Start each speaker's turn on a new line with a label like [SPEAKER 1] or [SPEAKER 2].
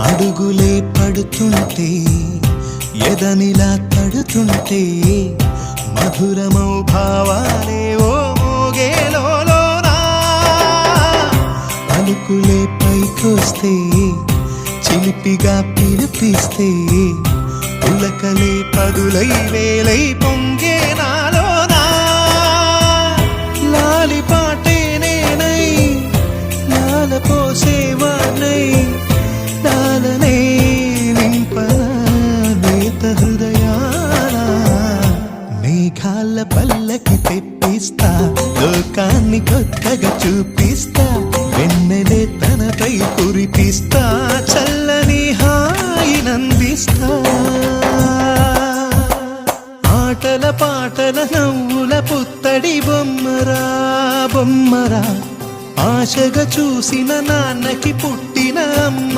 [SPEAKER 1] అడుగులే పడుతుంటే ఎదనిలా తడుతుంటే మధురమౌ భావాలే ఓ మోగేలోనా పలుకులే పైకొస్తే చిలిపిగా పిలిపిస్తే పులకలే పదులై వేలై పొంగే నాలోనా లాలి పాటే నేనై లాల పోసేవాణ్ణై లాలనే నింపనా నేత హృదయాల మేఘాల పల్లకి తెప్పిస్తా లోకాన్ని కొత్తగా చూపిస్తా వెన్నెలే తనపై కురిపిస్తా చల్లని హాయినందిస్తా ఆటల పాటల నవ్వుల పుత్తడి బొమ్మరా బొమ్మరా ఆశగా చూసిన నాన్నకి పుట్టిన అమ్మ